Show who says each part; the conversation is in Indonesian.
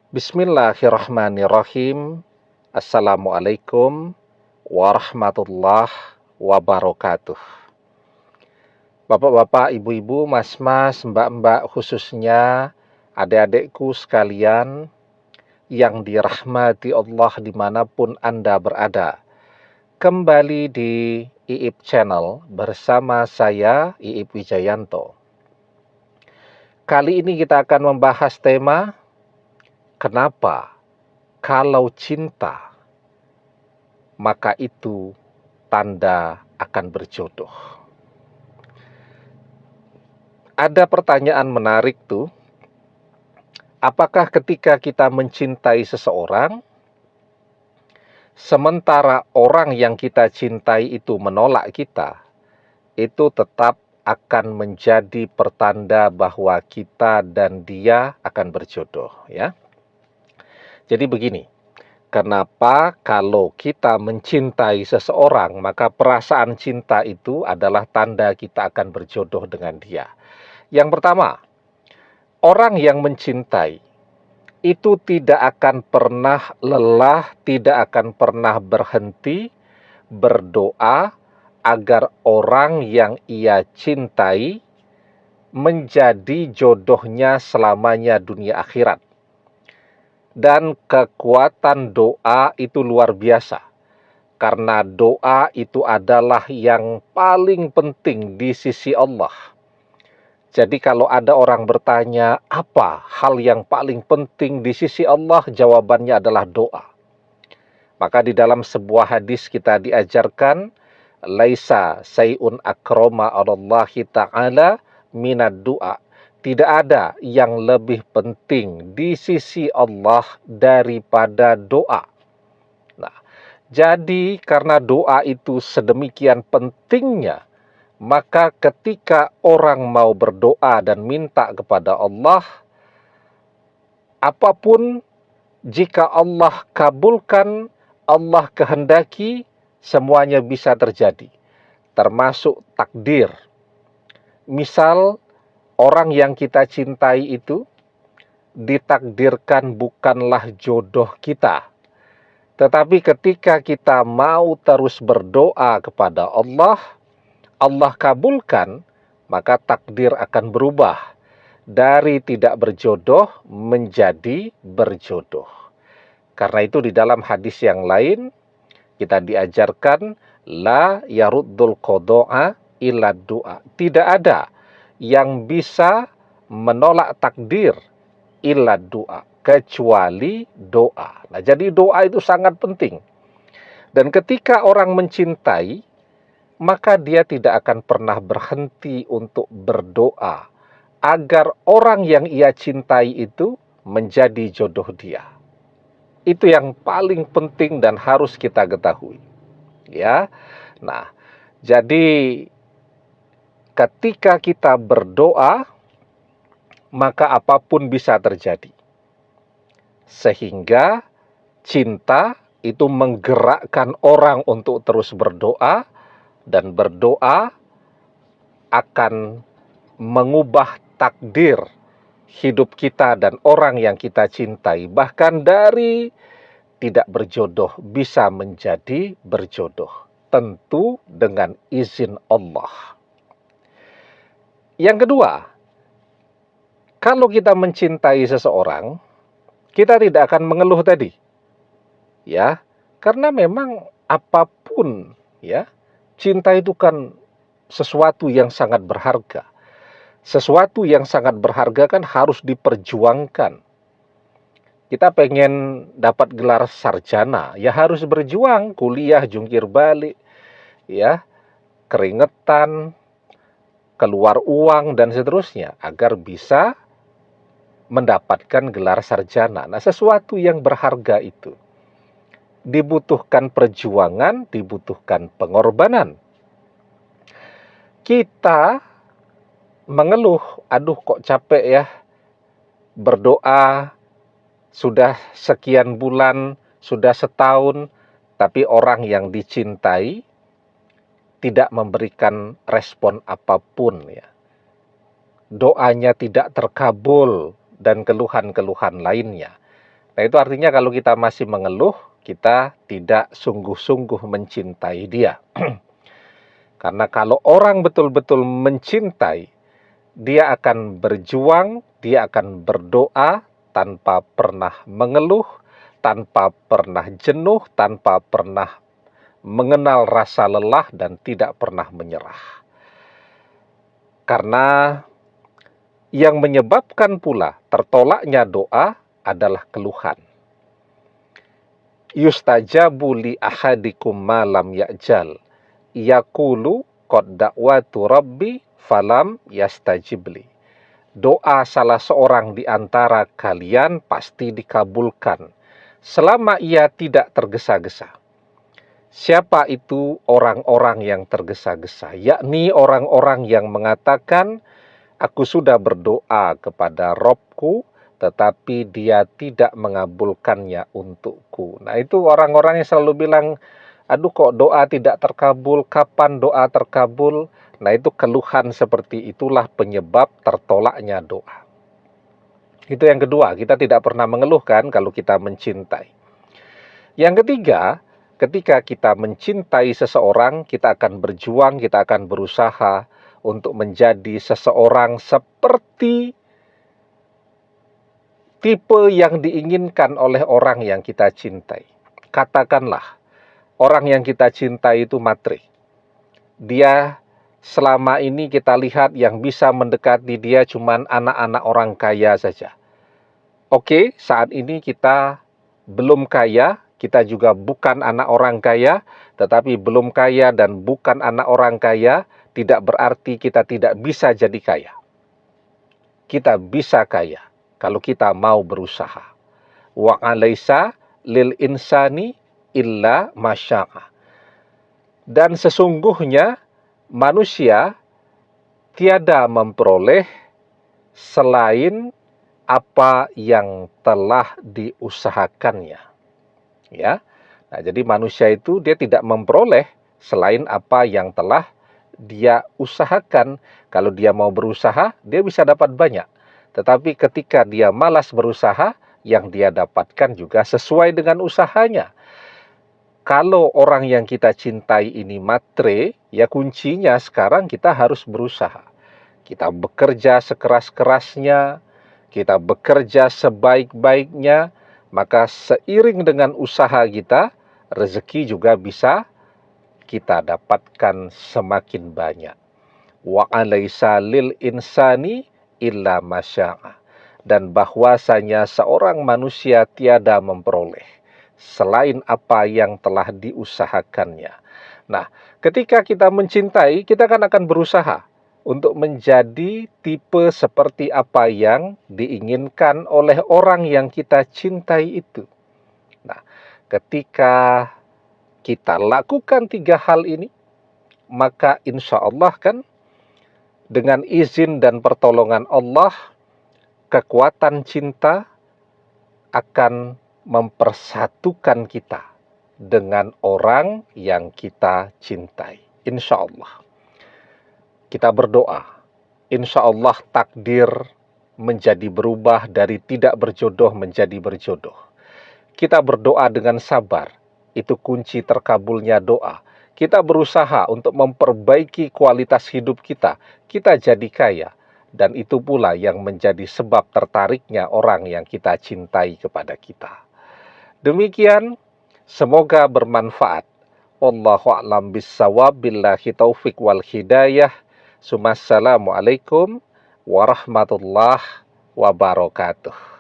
Speaker 1: Bismillahirrahmanirrahim. Assalamualaikum warahmatullahi wabarakatuh. Bapak-bapak, ibu-ibu, mas-mas, mbak-mbak, khususnya adik-adikku sekalian yang dirahmati Allah dimanapun Anda berada. Kembali di IIP Channel bersama saya, IIP Wijayanto. Kali ini kita akan membahas tema, kenapa kalau cinta, maka itu tanda akan berjodoh. Ada pertanyaan menarik tuh. Apakah ketika kita mencintai seseorang, sementara orang yang kita cintai itu menolak kita, itu tetap akan menjadi pertanda bahwa kita dan dia akan berjodoh, ya. Jadi begini, kenapa kalau kita mencintai seseorang, maka perasaan cinta itu adalah tanda kita akan berjodoh dengan dia. Yang pertama, orang yang mencintai itu tidak akan pernah lelah, tidak akan pernah berhenti berdoa agar orang yang ia cintai menjadi jodohnya selamanya dunia akhirat. Dan kekuatan doa itu luar biasa, karena doa itu adalah yang paling penting di sisi Allah. Jadi kalau ada orang bertanya, apa hal yang paling penting di sisi Allah? Jawabannya adalah doa. Maka di dalam sebuah hadis kita diajarkan, laisa sayun akroma Allahi ta'ala minad du'a. Tidak ada yang lebih penting di sisi Allah daripada doa. Nah, jadi karena doa itu sedemikian pentingnya, maka ketika orang mau berdoa dan minta kepada Allah, apapun jika Allah kabulkan, Allah kehendaki, semuanya bisa terjadi, termasuk takdir. Misal, orang yang kita cintai itu ditakdirkan bukanlah jodoh kita, tetapi ketika kita mau terus berdoa kepada Allah, Allah kabulkan, maka takdir akan berubah dari tidak berjodoh menjadi berjodoh. Karena itu di dalam hadis yang lain kita diajarkan la yaruddul qada'a illa du'a. Tidak ada yang bisa menolak takdir illa du'a, kecuali doa. Nah, jadi doa itu sangat penting. Dan ketika orang mencintai, maka dia tidak akan pernah berhenti untuk berdoa agar orang yang ia cintai itu menjadi jodoh dia. Itu yang paling penting dan harus kita ketahui. Ya. Nah, jadi ketika kita berdoa, maka apapun bisa terjadi. Sehingga cinta itu menggerakkan orang untuk terus berdoa, dan berdoa akan mengubah takdir hidup kita dan orang yang kita cintai. Bahkan dari tidak berjodoh bisa menjadi berjodoh. Tentu dengan izin Allah. Yang kedua, kalau kita mencintai seseorang, kita tidak akan mengeluh tadi. Ya, karena memang apapun, ya, cinta itu kan sesuatu yang sangat berharga. Sesuatu yang sangat berharga kan harus diperjuangkan. Kita pengen dapat gelar sarjana, ya harus berjuang, kuliah, jungkir balik, ya, keringetan, keluar uang, dan seterusnya, agar bisa mendapatkan gelar sarjana. Nah, sesuatu yang berharga itu dibutuhkan perjuangan, dibutuhkan pengorbanan. Kita mengeluh, aduh kok capek ya, berdoa sudah sekian bulan, sudah setahun, tapi orang yang dicintai tidak memberikan respon apapun, ya. Doanya tidak terkabul dan keluhan-keluhan lainnya. Nah, itu artinya kalau kita masih mengeluh, kita tidak sungguh-sungguh mencintai dia. Karena kalau orang betul-betul mencintai, dia akan berjuang, dia akan berdoa tanpa pernah mengeluh, tanpa pernah jenuh, tanpa pernah mengenal rasa lelah, dan tidak pernah menyerah. Karena yang menyebabkan pula tertolaknya doa adalah keluhan. Yustajabu li ahadikum malam ya'jal, yaqulu qad da'watu rabbi falam yastajibli. Doa salah seorang di antara kalian pasti dikabulkan selama ia tidak tergesa-gesa. Siapa itu orang-orang yang tergesa-gesa? Yakni orang-orang yang mengatakan, aku sudah berdoa kepada Robku, tetapi dia tidak mengabulkannya untukku. Nah, itu orang-orang yang selalu bilang, aduh kok doa tidak terkabul, kapan doa terkabul? Nah, itu keluhan seperti itulah penyebab tertolaknya doa. Itu yang kedua, kita tidak pernah mengeluhkan kalau kita mencintai. Yang ketiga, ketika kita mencintai seseorang, kita akan berjuang, kita akan berusaha untuk menjadi seseorang seperti tipe yang diinginkan oleh orang yang kita cintai. Katakanlah, orang yang kita cintai itu matre. Dia selama ini kita lihat yang bisa mendekati dia cuma anak-anak orang kaya saja. Oke, saat ini kita belum kaya, kita juga bukan anak orang kaya, tetapi belum kaya dan bukan anak orang kaya tidak berarti kita tidak bisa jadi kaya. Kita bisa kaya kalau kita mau berusaha. Wa alaisa lil insani illa masya'a. Dan sesungguhnya manusia tiada memperoleh selain apa yang telah diusahakannya. Ya. Nah, jadi manusia itu dia tidak memperoleh selain apa yang telah dia usahakan. Kalau dia mau berusaha, dia bisa dapat banyak. Tetapi ketika dia malas berusaha, yang dia dapatkan juga sesuai dengan usahanya. Kalau orang yang kita cintai ini matre, ya kuncinya sekarang kita harus berusaha. Kita bekerja sekeras-kerasnya, kita bekerja sebaik-baiknya, maka seiring dengan usaha kita, rezeki juga bisa kita dapatkan semakin banyak. Wa alaisa lil insani illa masya'a. Dan bahwasanya seorang manusia tiada memperoleh selain apa yang telah diusahakannya. Nah, ketika kita mencintai, kita akan berusaha untuk menjadi tipe seperti apa yang diinginkan oleh orang yang kita cintai itu. Nah, ketika kita lakukan 3 hal ini, maka insya Allah kan dengan izin dan pertolongan Allah, kekuatan cinta akan mempersatukan kita dengan orang yang kita cintai. Insya Allah. Kita berdoa. Insya Allah takdir menjadi berubah dari tidak berjodoh menjadi berjodoh. Kita berdoa dengan sabar. Itu kunci terkabulnya doa. Kita berusaha untuk memperbaiki kualitas hidup kita. Kita jadi kaya. Dan itu pula yang menjadi sebab tertariknya orang yang kita cintai kepada kita. Demikian, semoga bermanfaat. Wallahu a'lam bissawab, billahi taufik wal hidayah. Assalamualaikum warahmatullahi wabarakatuh.